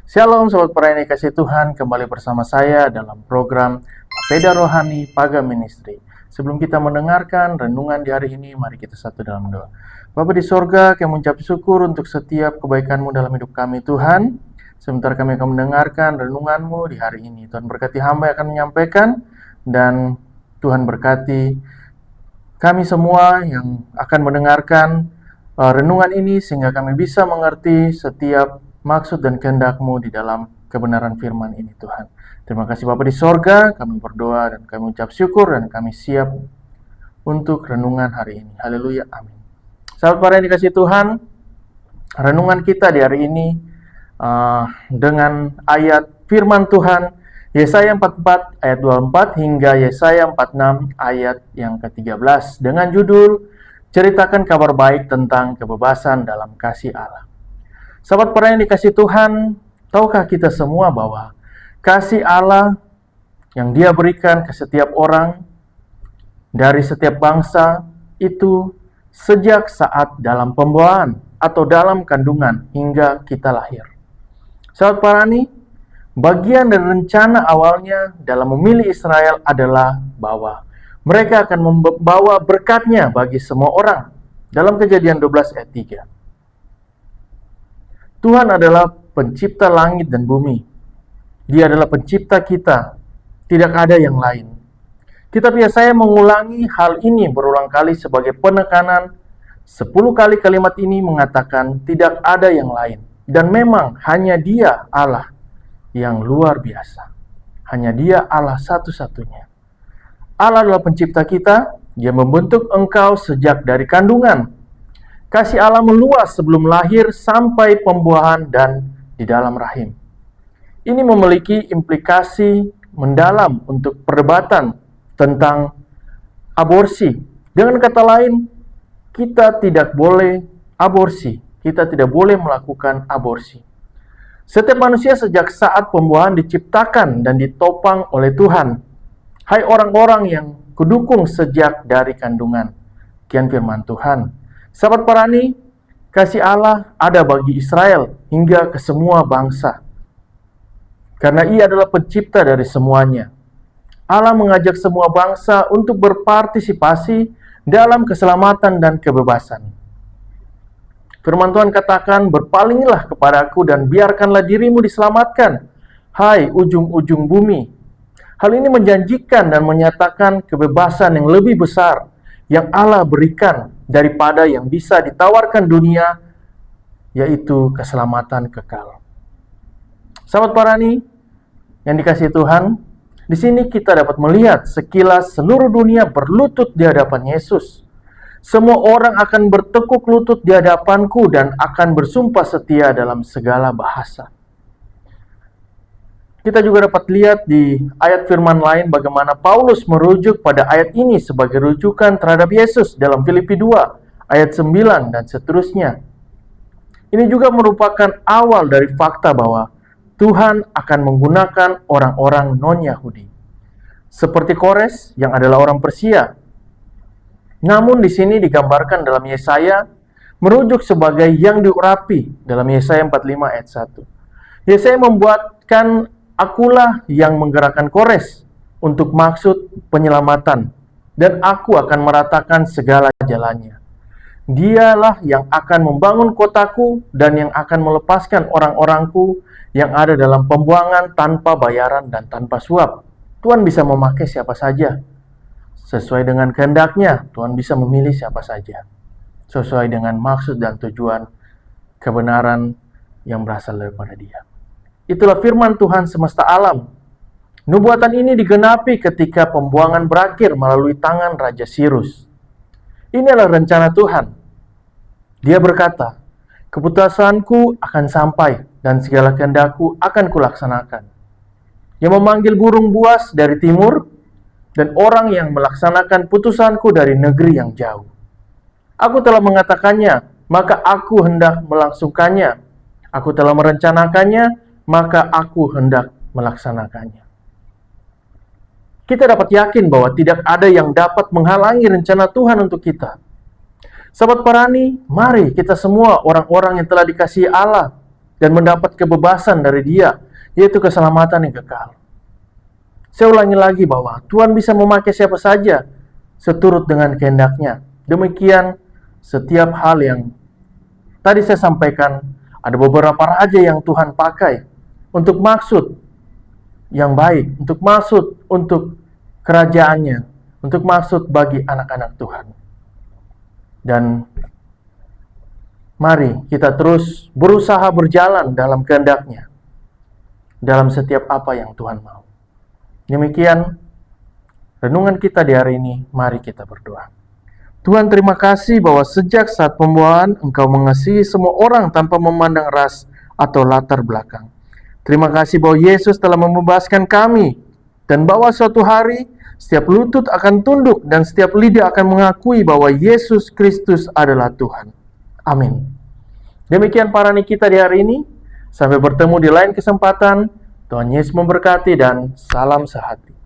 Shalom Sobat Perayaan Kasih Tuhan, kembali bersama saya dalam program Papeda Rohani Paga Ministry. Sebelum kita mendengarkan renungan di hari ini, mari kita satu dalam doa. Bapa di sorga, kami mengucap syukur untuk setiap kebaikan-Mu dalam hidup kami Tuhan. Sebentar kami akan mendengarkan renungan-Mu di hari ini. Tuhan berkati hamba yang akan menyampaikan, dan Tuhan berkati kami semua yang akan mendengarkan renungan ini, sehingga kami bisa mengerti setiap maksud dan kehendak-Mu di dalam kebenaran firman ini Tuhan. Terima kasih Bapa di sorga, kami berdoa dan kami ucap syukur dan kami siap untuk renungan hari ini. Haleluya, amin. Sahabat para yang dikasih Tuhan, renungan kita di hari ini dengan ayat firman Tuhan Yesaya 44 ayat 24 hingga Yesaya 46 ayat yang ke-13 dengan judul Ceritakan kabar baik tentang kebebasan dalam kasih Allah. Sahabat para yang dikasih Tuhan, tahukah kita semua bahwa kasih Allah yang Dia berikan ke setiap orang dari setiap bangsa itu sejak saat dalam pembawaan atau dalam kandungan hingga kita lahir. Sahabat Parani, bagian dari rencana awalnya dalam memilih Israel adalah bahwa mereka akan membawa berkat-Nya bagi semua orang. Dalam Kejadian 12 ayat 3. Tuhan adalah pencipta langit dan bumi. Dia adalah pencipta kita. Tidak ada yang lain. Tetapi saya mengulangi hal ini berulang kali sebagai penekanan. 10 kali kalimat ini mengatakan tidak ada yang lain. Dan memang hanya Dia Allah yang luar biasa. Hanya Dia Allah satu-satunya. Allah adalah pencipta kita. Dia membentuk engkau sejak dari kandungan. Kasih Allah meluas sebelum lahir sampai pembuahan dan di dalam rahim. Ini memiliki implikasi mendalam untuk perdebatan tentang aborsi. Dengan kata lain, kita tidak boleh aborsi. Kita tidak boleh melakukan aborsi. Setiap manusia sejak saat pembuahan diciptakan dan ditopang oleh Tuhan. Hai orang-orang yang kudukung sejak dari kandungan. Kian firman Tuhan. Sahabat Parani, kasih Allah ada bagi Israel hingga ke semua bangsa. Karena Ia adalah pencipta dari semuanya. Allah mengajak semua bangsa untuk berpartisipasi dalam keselamatan dan kebebasan. Firman Tuhan katakan, berpalinglah kepadaku dan biarkanlah dirimu diselamatkan, hai ujung-ujung bumi. Hal ini menjanjikan dan menyatakan kebebasan yang lebih besar yang Allah berikan daripada yang bisa ditawarkan dunia, yaitu keselamatan kekal. Sahabat Parani yang dikasihi Tuhan, di sini kita dapat melihat sekilas seluruh dunia berlutut di hadapan Yesus. Semua orang akan bertekuk lutut di hadapanku dan akan bersumpah setia dalam segala bahasa. Kita juga dapat lihat di ayat firman lain bagaimana Paulus merujuk pada ayat ini sebagai rujukan terhadap Yesus dalam Filipi 2 ayat 9 dan seterusnya. Ini juga merupakan awal dari fakta bahwa Tuhan akan menggunakan orang-orang non-Yahudi. Seperti Kores yang adalah orang Persia. Namun di sini digambarkan dalam Yesaya merujuk sebagai yang diurapi dalam Yesaya 45 ayat 1. Yesaya membuatkan akulah yang menggerakkan Kores untuk maksud penyelamatan, dan aku akan meratakan segala jalannya. Dialah yang akan membangun kotaku dan yang akan melepaskan orang-orangku yang ada dalam pembuangan tanpa bayaran dan tanpa suap. Tuhan bisa memakai siapa saja. Sesuai dengan kehendak-Nya, Tuhan bisa memilih siapa saja. Sesuai dengan maksud dan tujuan kebenaran yang berasal daripada Dia. Itulah firman Tuhan semesta alam. Nubuatan ini digenapi ketika pembuangan berakhir melalui tangan Raja Sirus. Ini adalah rencana Tuhan. Dia berkata, keputusanku akan sampai dan segala kehendakku akan kulaksanakan. Yang memanggil burung buas dari timur dan orang yang melaksanakan putusanku dari negeri yang jauh. Aku telah mengatakannya, maka aku hendak melangsungkannya. Aku telah merencanakannya, maka aku hendak melaksanakannya. Kita dapat yakin bahwa tidak ada yang dapat menghalangi rencana Tuhan untuk kita. Sahabat Parani, mari kita semua orang-orang yang telah dikasihi Allah dan mendapat kebebasan dari Dia, yaitu keselamatan yang kekal. Saya ulangi lagi bahwa Tuhan bisa memakai siapa saja seturut dengan kehendak-Nya. Demikian setiap hal yang tadi saya sampaikan, ada beberapa raja yang Tuhan pakai untuk maksud yang baik, untuk maksud untuk kerajaannya, untuk maksud bagi anak-anak Tuhan. Dan mari kita terus berusaha berjalan dalam kehendak-Nya, dalam setiap apa yang Tuhan mau. Demikian renungan kita di hari ini. Mari kita berdoa. Tuhan, terima kasih bahwa sejak saat pembuahan Engkau mengasihi semua orang tanpa memandang ras atau latar belakang. Terima kasih bahwa Yesus telah membebaskan kami, dan bahwa suatu hari setiap lutut akan tunduk dan setiap lidah akan mengakui bahwa Yesus Kristus adalah Tuhan. Amin. Demikian parani kita di hari ini. Sampai bertemu di lain kesempatan. Tuhan Yesus memberkati dan salam sehati.